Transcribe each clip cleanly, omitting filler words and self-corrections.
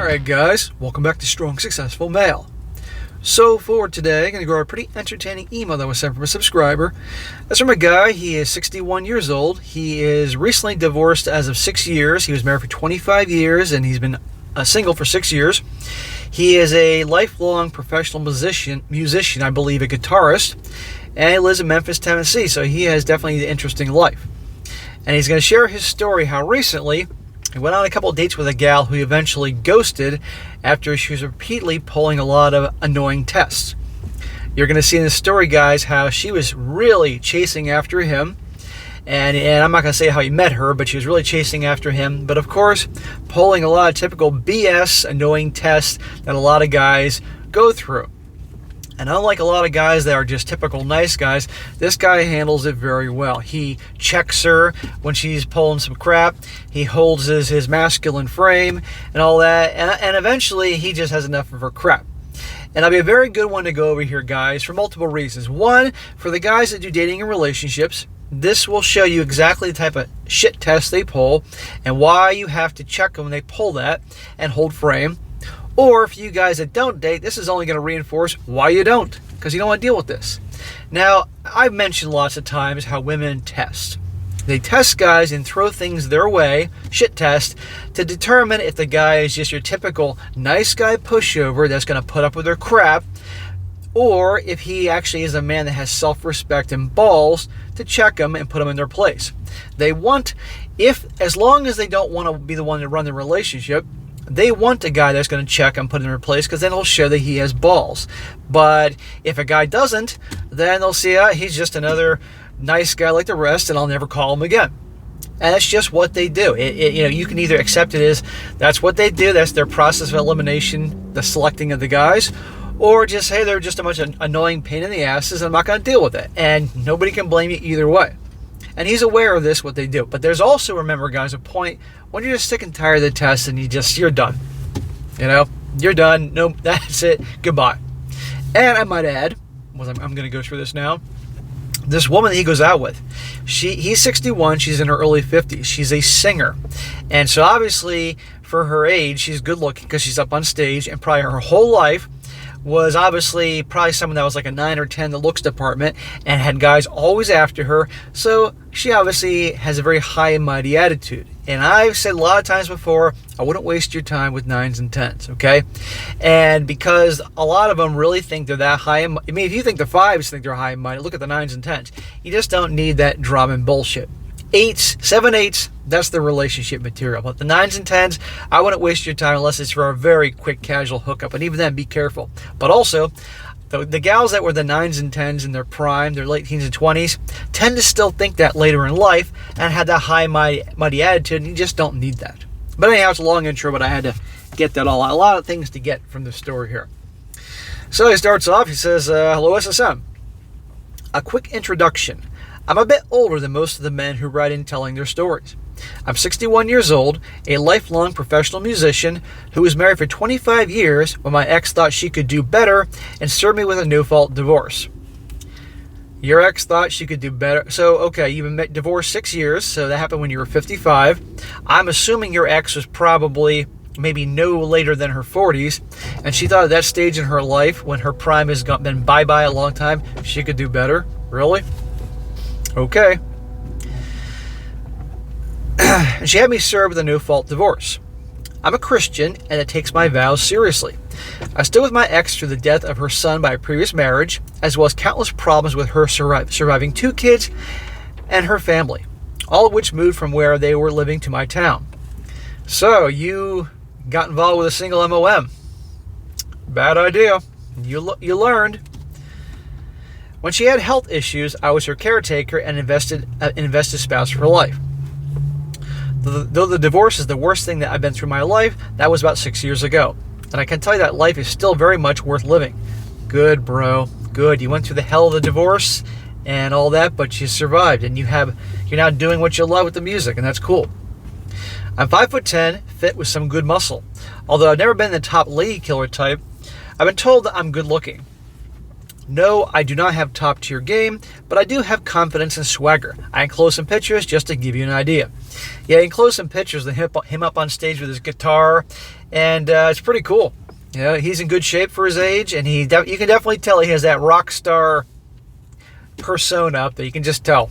Alright guys, welcome back to Strong Successful Male. So for today, I'm going to go over a pretty entertaining email that was sent from a subscriber. That's from a guy. He is 61 years old. He is recently divorced as of 6 years. He was married for 25 years and he's been single for 6 years. He is a lifelong professional musician, I believe a guitarist, and he lives in Memphis, Tennessee, so he has definitely an interesting life. And he's going to share his story how recently he went on a couple of dates with a gal who he eventually ghosted after she was repeatedly pulling a lot of annoying tests. You're going to see in the story, guys, how she was really chasing after him. And I'm not going to say how he met her, but she was really chasing after him. But of course, pulling a lot of typical BS annoying tests that a lot of guys go through. And unlike a lot of guys that are just typical nice guys, this guy handles it very well. He checks her when she's pulling some crap. He holds his masculine frame and all that. And eventually, he just has enough of her crap. And that'll be a very good one to go over here, guys, for multiple reasons. One, for the guys that do dating and relationships, this will show you exactly the type of shit test they pull and why you have to check them when they pull that and hold frame. Or for you guys that don't date, this is only going to reinforce why you don't, because you don't want to deal with this. Now, I've mentioned lots of times how women test. They test guys and throw things their way, shit test, to determine if the guy is just your typical nice guy pushover that's going to put up with their crap, or if he actually is a man that has self-respect and balls to check them and put them in their place. They want, as long as they don't want to be the one to run the relationship, they want a guy that's going to check and put him in place, because then it'll show that he has balls. But if a guy doesn't, then they'll see he's just another nice guy like the rest, and I'll never call him again. And that's just what they do. You can either accept it as that's what they do, that's their process of elimination, the selecting of the guys, or just, hey, they're just a bunch of annoying pain in the asses, and I'm not going to deal with it. And nobody can blame you either way. And he's aware of this, what they do. But there's also, remember, guys, a point when you're just sick and tired of the test and you're done. You're done. No, that's it. Goodbye. And I might add, I'm going to go through this now. This woman that he goes out with, he's 61, she's in her early 50s. She's a singer. And so obviously, for her age, she's good looking because she's up on stage, and probably her whole life was obviously probably someone that was like a 9 or 10 in the looks department and had guys always after her. So she obviously has a very high and mighty attitude. And I've said a lot of times before, I wouldn't waste your time with 9s and 10s, okay? And because a lot of them really think they're that high. If you think the 5s think they're high and mighty, look at the 9s and 10s. You just don't need that drama and bullshit. 8s, 7, 8s, that's the relationship material. But the 9s and 10s, I wouldn't waste your time unless it's for a very quick casual hookup. And even then, be careful. But also, the gals that were the 9s and 10s in their prime, their late teens and 20s, tend to still think that later in life and had that high, mighty attitude, and you just don't need that. But anyhow, it's a long intro, but I had to get that all out. A lot of things to get from the story here. So he starts off, he says, hello SSM. A quick introduction. I'm a bit older than most of the men who write in telling their stories. I'm 61 years old, a lifelong professional musician who was married for 25 years when my ex thought she could do better and served me with a no-fault divorce. Your ex thought she could do better. So, okay, you've been divorced 6 years, so that happened when you were 55. I'm assuming your ex was probably maybe no later than her 40s, and she thought at that stage in her life, when her prime has been bye-bye a long time, she could do better. Really? Okay. And she had me served with a no-fault divorce. I'm a Christian, and it takes my vows seriously. I stood with my ex through the death of her son by a previous marriage, as well as countless problems with her surviving 2 kids and her family, all of which moved from where they were living to my town. So, you got involved with a single MOM. Bad idea. You learned. When she had health issues, I was her caretaker and invested spouse for life. Though the divorce is the worst thing that I've been through in my life, that was about 6 years ago. And I can tell you that life is still very much worth living. Good, bro. Good. You went through the hell of the divorce and all that, but you survived. And you're now doing what you love with the music, and that's cool. I'm 5'10", fit with some good muscle. Although I've never been the top lady killer type, I've been told that I'm good looking. No, I do not have top-tier game, but I do have confidence and swagger. I enclose some pictures just to give you an idea. Yeah, enclose some pictures of him up on stage with his guitar, and it's pretty cool. You know, he's in good shape for his age, and you can definitely tell he has that rock star persona up there. You can just tell.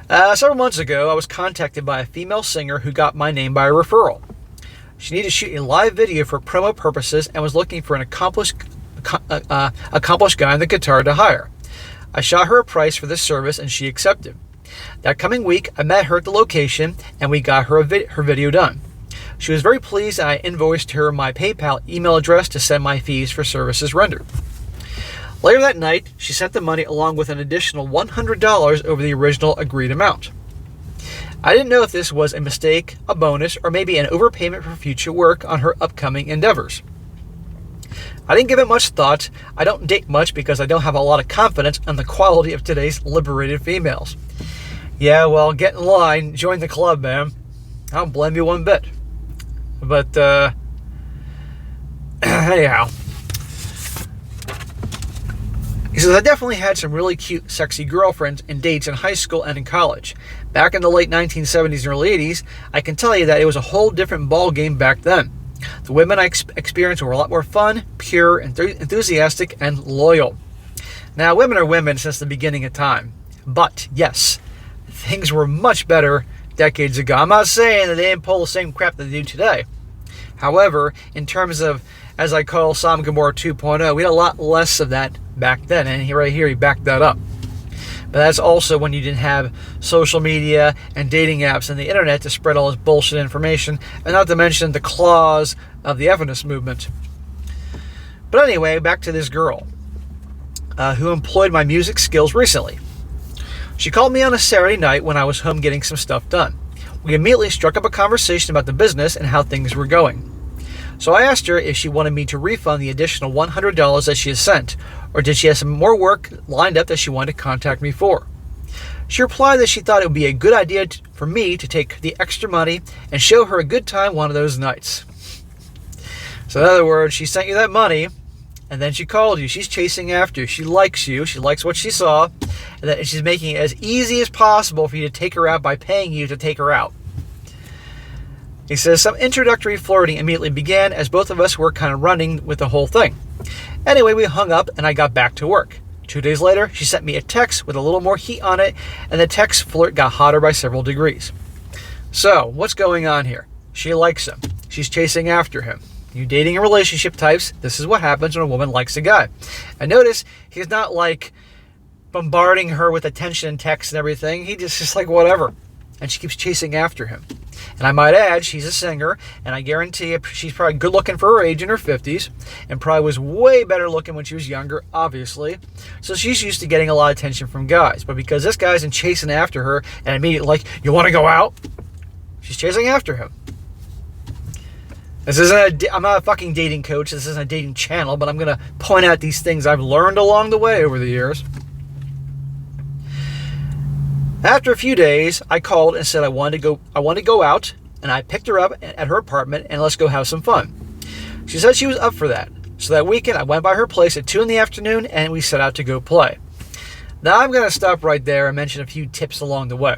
Several months ago, I was contacted by a female singer who got my name by a referral. She needed to shoot a live video for promo purposes and was looking for an accomplished guy on the guitar to hire. I shot her a price for this service and she accepted. That coming week, I met her at the location and we got her her video done. She was very pleased and I invoiced her my PayPal email address to send my fees for services rendered. Later that night, she sent the money along with an additional $100 over the original agreed amount. I didn't know if this was a mistake, a bonus, or maybe an overpayment for future work on her upcoming endeavors. I didn't give it much thought. I don't date much because I don't have a lot of confidence in the quality of today's liberated females. Yeah, well, get in line, join the club, man. I don't blame you one bit. But, anyhow. He says, I definitely had some really cute, sexy girlfriends and dates in high school and in college. Back in the late 1970s and early 80s, I can tell you that it was a whole different ball game back then. The women I experienced were a lot more fun, pure, enthusiastic, and loyal. Now, women are women since the beginning of time. But, yes, things were much better decades ago. I'm not saying that they didn't pull the same crap that they do today. However, in terms of, as I call Sodom and Gomorrah 2.0, we had a lot less of that back then. And right here, he backed that up. But that's also when you didn't have social media and dating apps and the internet to spread all this bullshit information, and not to mention the claws of the feminist movement. But anyway, back to this girl who employed my music skills recently. She called me on a Saturday night when I was home getting some stuff done. We immediately struck up a conversation about the business and how things were going. So I asked her if she wanted me to refund the additional $100 that she had sent, or did she have some more work lined up that she wanted to contact me for. She replied that she thought it would be a good idea for me to take the extra money and show her a good time one of those nights. So in other words, she sent you that money, and then she called you. She's chasing after you. She likes you. She likes what she saw, and that she's making it as easy as possible for you to take her out by paying you to take her out. He says, some introductory flirting immediately began as both of us were kind of running with the whole thing. Anyway, we hung up and I got back to work. 2 days later, she sent me a text with a little more heat on it, and the text flirt got hotter by several degrees. So, what's going on here? She likes him. She's chasing after him. You dating and relationship types, this is what happens when a woman likes a guy. And notice, he's not like bombarding her with attention and text and everything. He just like whatever. And she keeps chasing after him. And I might add, she's a singer, and I guarantee you she's probably good looking for her age in her 50s, and probably was way better looking when she was younger, obviously. So she's used to getting a lot of attention from guys. But because this guy's in chasing after her, and immediately like, you want to go out? She's chasing after him. This isn't I'm not a fucking dating coach, this isn't a dating channel, but I'm going to point out these things I've learned along the way over the years. After a few days, I called and said I wanted to go out, and I picked her up at her apartment and let's go have some fun. She said she was up for that. So that weekend, I went by her place at 2 in the afternoon and we set out to go play. Now I'm going to stop right there and mention a few tips along the way.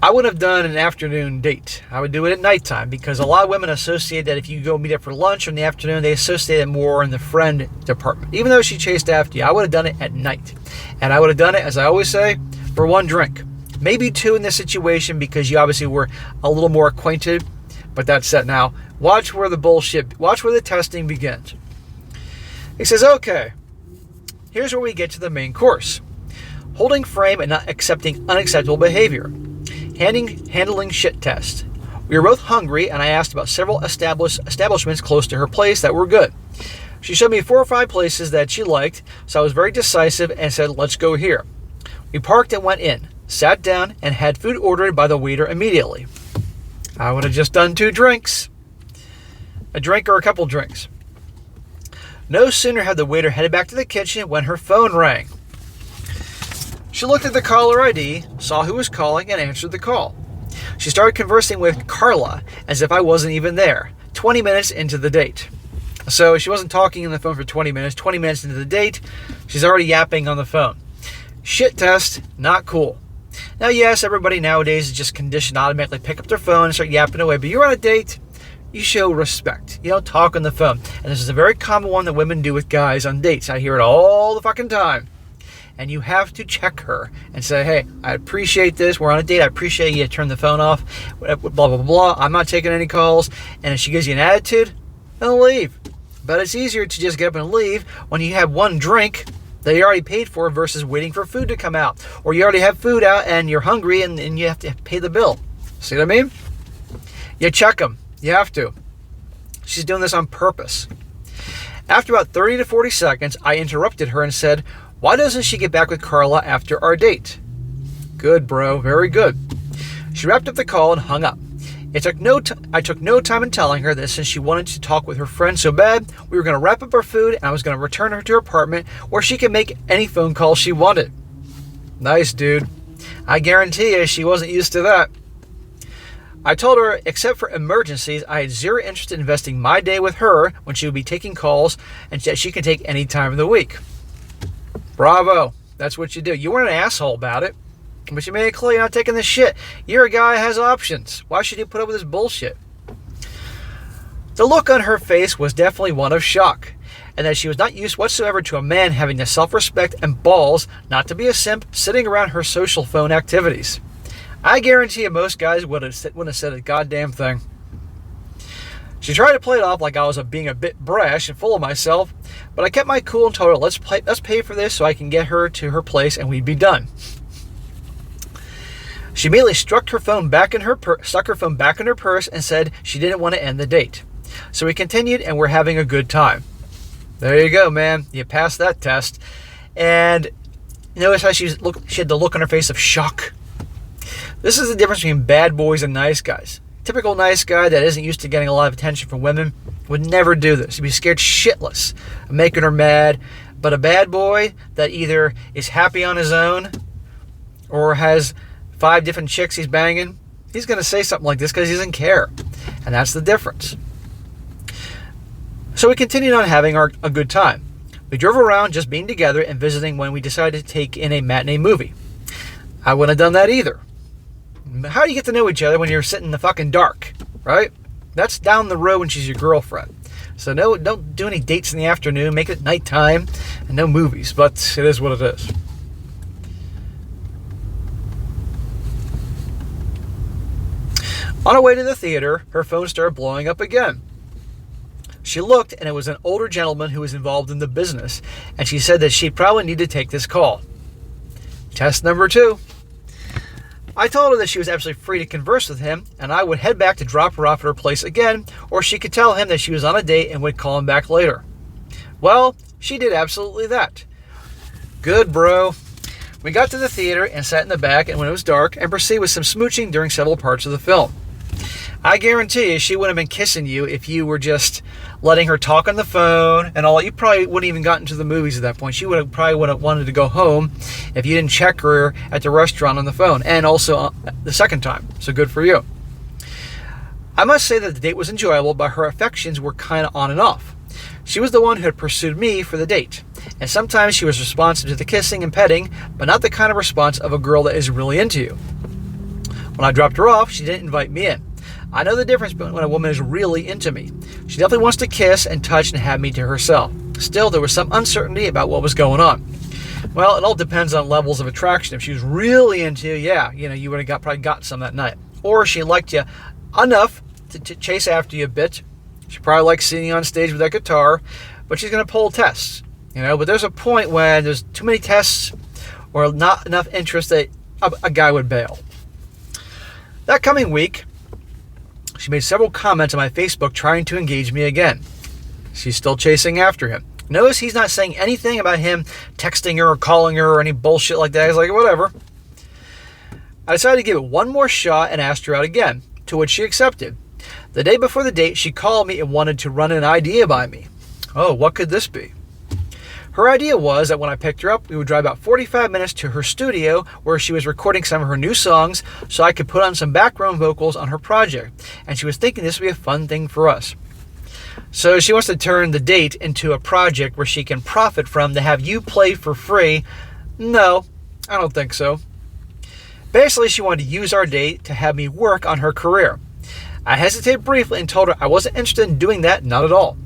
I wouldn't have done an afternoon date. I would do it at nighttime because a lot of women associate that if you go meet up for lunch in the afternoon, they associate it more in the friend department. Even though she chased after you, I would have done it at night. And I would have done it, as I always say, for 1 drink. Maybe 2 in this situation because you obviously were a little more acquainted. But that's it now. Watch where the testing begins. He says, okay, here's where we get to the main course. Holding frame and not accepting unacceptable behavior. Handling shit test. We were both hungry, and I asked about several establishments close to her place that were good. She showed me 4 or 5 places that she liked, so I was very decisive and said, let's go here. We parked and went in, sat down, and had food ordered by the waiter immediately. I would have just done 2 drinks. A drink or a couple drinks. No sooner had the waiter headed back to the kitchen when her phone rang. She looked at the caller ID, saw who was calling, and answered the call. She started conversing with Carla as if I wasn't even there, 20 minutes into the date. So she wasn't talking on the phone for 20 minutes. 20 minutes into the date, she's already yapping on the phone. Shit test, not cool. Now, yes, everybody nowadays is just conditioned to automatically pick up their phone and start yapping away. But you're on a date, you show respect. You don't talk on the phone. And this is a very common one that women do with guys on dates. I hear it all the fucking time. And you have to check her and say, hey, I appreciate this. We're on a date. I appreciate you turn the phone off. Blah, blah, blah, blah. I'm not taking any calls. And if she gives you an attitude, then leave. But it's easier to just get up and leave when you have one drink that you already paid for versus waiting for food to come out. Or you already have food out and you're hungry and you have to pay the bill. See what I mean? You check them. You have to. She's doing this on purpose. After about 30 to 40 seconds, I interrupted her and said, why doesn't she get back with Carla after our date? Good, bro. Very good. She wrapped up the call and hung up. I took no time in telling her this since she wanted to talk with her friend so bad. We were going to wrap up our food and I was going to return her to her apartment where she could make any phone call she wanted. Nice, dude. I guarantee you she wasn't used to that. I told her, except for emergencies, I had zero interest in investing my day with her when she would be taking calls and that she can take any time of the week. Bravo. That's what you do. You weren't an asshole about it, but you made it clear you're not taking this shit. You're a guy who has options. Why should you put up with this bullshit? The look on her face was definitely one of shock, and that she was not used whatsoever to a man having the self-respect and balls not to be a simp sitting around her social phone activities. I guarantee you most guys wouldn't have said a goddamn thing. She tried to play it off like I was being a bit brash and full of myself, but I kept my cool and told her, let's pay for this so I can get her to her place and we'd be done. She immediately stuck her phone back in her purse and said she didn't want to end the date. So we continued and we're having a good time. There you go, man. You passed that test. And notice how she had the look on her face of shock. This is the difference between bad boys and nice guys. Typical nice guy that isn't used to getting a lot of attention from women would never do this. He'd be scared shitless of making her mad. But a bad boy that either is happy on his own or has 5 different chicks he's banging, he's going to say something like this because he doesn't care. And that's the difference. So we continued on having a good time. We drove around just being together and visiting when we decided to take in a matinee movie. I wouldn't have done that either. How do you get to know each other when you're sitting in the fucking dark, right? That's down the road when she's your girlfriend. So no, don't do any dates in the afternoon. Make it nighttime and no movies. But it is what it is. On our way to the theater, her phone started blowing up again. She looked, and it was an older gentleman who was involved in the business, and she said that she'd probably need to take this call. Test number 2. I told her that she was absolutely free to converse with him, and I would head back to drop her off at her place again, or she could tell him that she was on a date and would call him back later. Well, she did absolutely that. Good, bro. We got to the theater and sat in the back, and when it was dark, and proceeded with some smooching during several parts of the film. I guarantee you she wouldn't have been kissing you if you were just letting her talk on the phone and all. You probably wouldn't even gotten to the movies at that point. She would have wanted to go home if you didn't check her at the restaurant on the phone, and also the second time. So good for you. I must say that the date was enjoyable, but her affections were kind of on and off. She was the one who had pursued me for the date, and sometimes she was responsive to the kissing and petting, but not the kind of response of a girl that is really into you. When I dropped her off, she didn't invite me in. I know the difference when a woman is really into me. She definitely wants to kiss and touch and have me to herself. Still, there was some uncertainty about what was going on. Well, it all depends on levels of attraction. If she was really into you, you would have probably got some that night. Or she liked you enough to chase after you a bit. She probably likes seeing you on stage with that guitar, but she's going to pull tests. But there's a point when there's too many tests or not enough interest that a guy would bail. That coming week, she made several comments on my Facebook trying to engage me again. She's still chasing after him. Notice he's not saying anything about him texting her or calling her or any bullshit like that. He's like, whatever. I decided to give it one more shot and asked her out again, to which she accepted. The day before the date, she called me and wanted to run an idea by me. Oh, what could this be? Her idea was that when I picked her up, we would drive about 45 minutes to her studio where she was recording some of her new songs so I could put on some background vocals on her project, and she was thinking this would be a fun thing for us. So she wants to turn the date into a project where she can profit from to have you play for free. No, I don't think so. Basically, she wanted to use our date to have me work on her career. I hesitated briefly and told her I wasn't interested in doing that, not at all.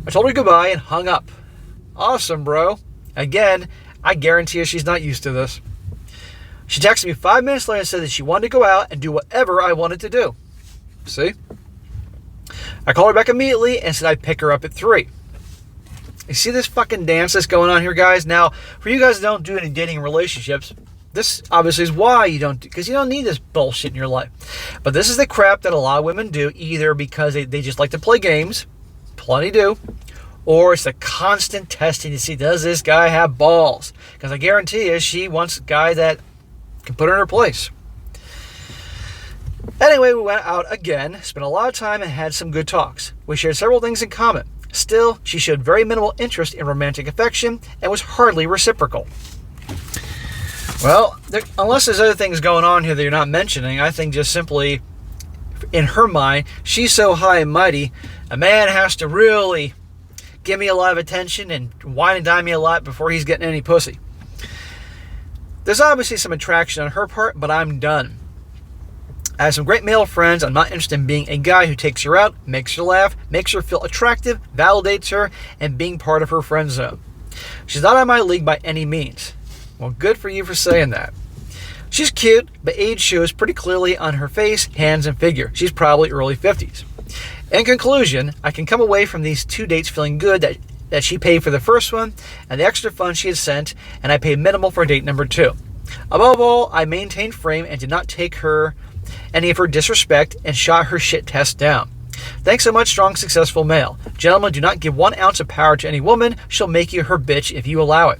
I told her goodbye and hung up. Awesome, bro. Again, I guarantee you she's not used to this. She texted me 5 minutes later and said that she wanted to go out and do whatever I wanted to do. See? I called her back immediately and said I'd pick her up at 3. You see this fucking dance that's going on here, guys? Now, for you guys that don't do any dating relationships, this obviously is why you don't, because you don't need this bullshit in your life. But this is the crap that a lot of women do, either because they just like to play games, plenty do, or it's the constant testing to see, does this guy have balls? Because I guarantee you, she wants a guy that can put her in her place. Anyway, we went out again, spent a lot of time, and had some good talks. We shared several things in common. Still, she showed very minimal interest in romantic affection and was hardly reciprocal. Well, unless there's other things going on here that you're not mentioning, I think just simply, in her mind, she's so high and mighty, a man has to really give me a lot of attention and wine and dine me a lot before he's getting any pussy. There's obviously some attraction on her part, but I'm done. I have some great male friends. I'm not interested in being a guy who takes her out, makes her laugh, makes her feel attractive, validates her, and being part of her friend zone. She's not on my league by any means. Well, good for you for saying that. She's cute, but age shows pretty clearly on her face, hands, and figure. She's probably early 50s. In conclusion, I can come away from these 2 dates feeling good that she paid for the first one and the extra funds she had sent, and I paid minimal for date number 2. Above all, I maintained frame and did not take her any of her disrespect and shot her shit test down. Thanks so much, strong, successful male. Gentlemen, do not give 1 ounce of power to any woman. She'll make you her bitch if you allow it.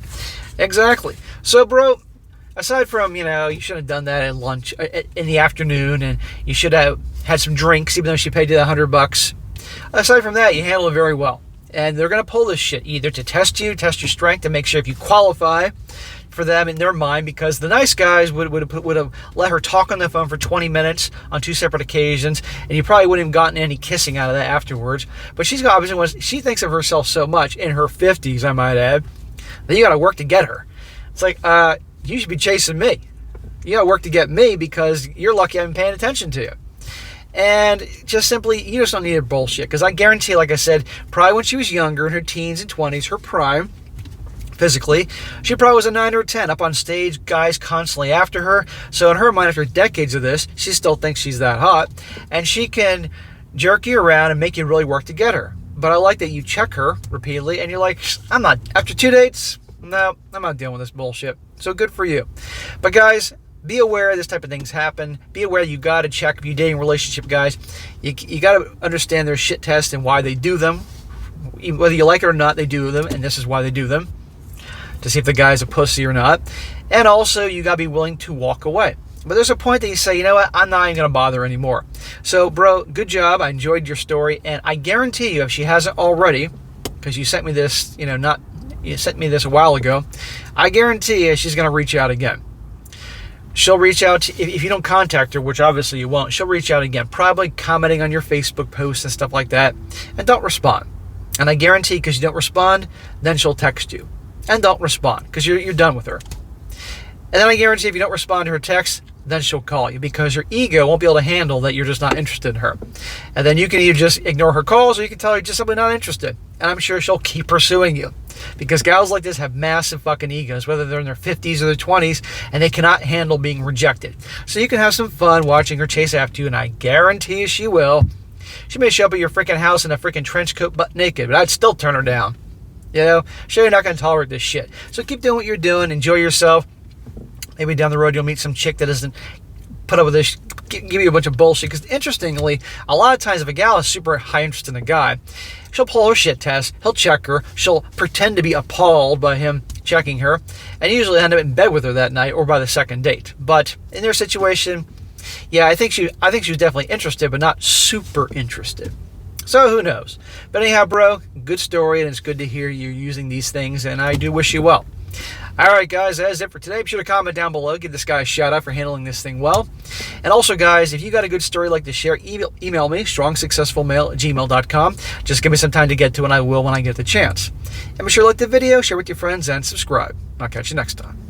Exactly. So, bro, aside from, you should have done that at lunch in the afternoon, and you should have had some drinks, even though she paid you $100. Aside from that, you handle it very well. And they're going to pull this shit either to test you, test your strength, to make sure if you qualify for them in their mind, because the nice guys would have let her talk on the phone for 20 minutes on 2 separate occasions, and you probably wouldn't have gotten any kissing out of that afterwards. But she's obviously, she thinks of herself so much, in her 50s, I might add, that you got to work to get her. It's like, you should be chasing me. You got to work to get me because you're lucky I'm paying attention to you. And just simply, you just don't need a bullshit. Because I guarantee, like I said, probably when she was younger, in her teens and 20s, her prime, physically, she probably was a 9 or a 10. Up on stage, guys constantly after her. So in her mind, after decades of this, she still thinks she's that hot. And she can jerk you around and make you really work to get her. But I like that you check her repeatedly, and you're like, I'm not, after 2 dates, no, I'm not dealing with this bullshit. So good for you. But guys, be aware this type of things happen. Be aware you got to check if you're dating relationship guys. You got to understand their shit tests and why they do them. Whether you like it or not, they do them, and this is why they do them. To see if the guy's a pussy or not. And also, you got to be willing to walk away. But there's a point that you say, you know what, I'm not even going to bother anymore. So, bro, good job. I enjoyed your story. And I guarantee you, if she hasn't already, because you sent me this, you sent me this a while ago, I guarantee you she's going to reach out again. She'll reach out, if you don't contact her, which obviously you won't, she'll reach out again, probably commenting on your Facebook posts and stuff like that, and don't respond. And I guarantee, because you don't respond, then she'll text you. And don't respond, because you're done with her. And then I guarantee if you don't respond to her text, then she'll call you, because your ego won't be able to handle that you're just not interested in her. And then you can either just ignore her calls, or you can tell her you're just simply not interested. And I'm sure she'll keep pursuing you. Because gals like this have massive fucking egos, whether they're in their 50s or their 20s, and they cannot handle being rejected. So you can have some fun watching her chase after you, and I guarantee you she will. She may show up at your freaking house in a freaking trench coat butt naked, but I'd still turn her down. Sure, you're not going to tolerate this shit. So keep doing what you're doing, enjoy yourself. Maybe down the road you'll meet some chick that doesn't put up with this, give you a bunch of bullshit. Because interestingly, a lot of times if a gal is super high interest in a guy, she'll pull her shit test, he'll check her, she'll pretend to be appalled by him checking her, and usually end up in bed with her that night or by the second date. But in their situation, yeah, I think she was definitely interested, but not super interested. So who knows? But anyhow, bro, good story, and it's good to hear you using these things, and I do wish you well. All right, guys, that is it for today. Be sure to comment down below. Give this guy a shout out for handling this thing well. And also, guys, if you got a good story you'd like to share, email me, strongsuccessfulmale@gmail.com. Just give me some time to get to it, and I will when I get the chance. And be sure to like the video, share with your friends, and subscribe. I'll catch you next time.